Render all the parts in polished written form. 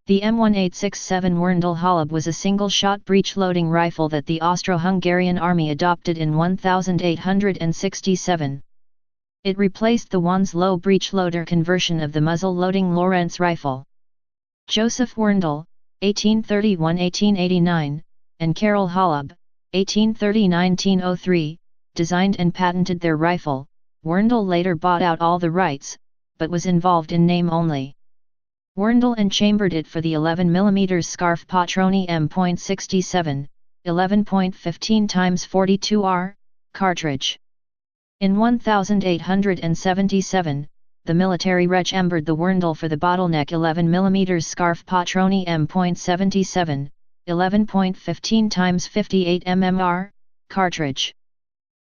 The M1867 Werndl Holub was a single-shot breech-loading rifle that the Austro-Hungarian army adopted in 1867. It replaced the Wands low breech-loader conversion of the muzzle-loading Lorentz rifle. Joseph Werndl, 1831–1889, and Karel Holub, 1830–1903, designed and patented their rifle. Werndl later bought out all the rights, but was involved in name only. Werndl and chambered it for the 11mm Scarf Patroni M.67, 11.15x42R, cartridge. In 1877, the military rechambered the Werndl for the bottleneck 11mm Scarf Patroni M.77, 11.15x58 mmR, cartridge.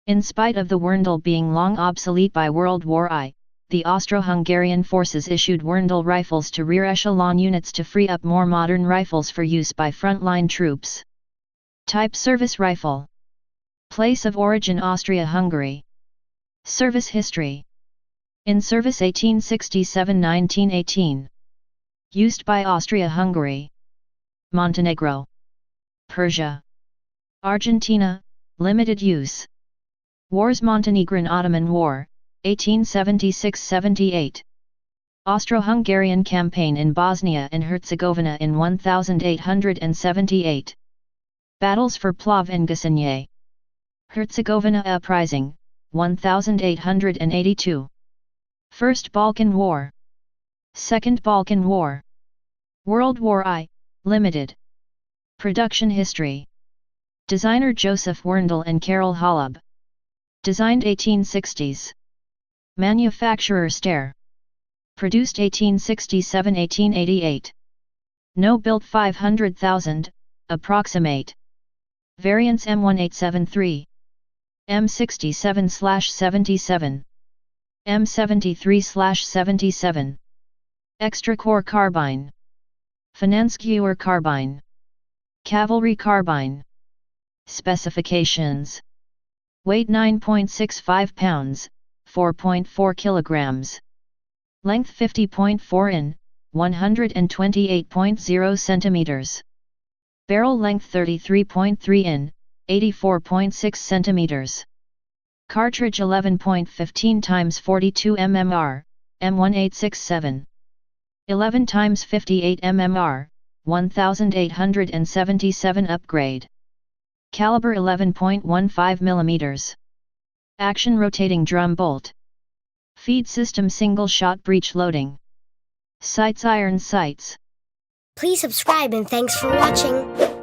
In spite of the Werndl being long obsolete by World War I, the Austro-Hungarian forces issued Werndl rifles to rear echelon units to free up more modern rifles for use by frontline troops. Type service rifle. Place of origin Austria-Hungary. Service history. In service 1867–1918. Used by Austria-Hungary, Montenegro, Persia, Argentina, limited use. Wars: Montenegrin-Ottoman War, 1876–78. Austro-Hungarian campaign in Bosnia and Herzegovina in 1878. Battles for Plov and Gasinje. Herzegovina uprising, 1882. First Balkan War. Second Balkan War. World War I, limited. Production history. Designer Joseph Werndl and Karel Holub. Designed 1860s. Manufacturer Steyr. Produced 1867–1888. No built 500,000, approximate. Variants M1873. M67/77. M73/77. Extra core carbine. Finanzgewehr carbine. Cavalry carbine. Specifications. Weight 9.65 pounds, 4.4 kilograms. Length 50.4 in, 128.0 centimeters. Barrel length 33.3 in, 84.6 centimeters. Cartridge 11.15x42 mmR, M1867. 11x58 mmR, 1877 upgrade. Caliber 11.15 mm. Action rotating drum bolt. Feed system single shot breech loading. Sights iron sights. Please subscribe and thanks for watching.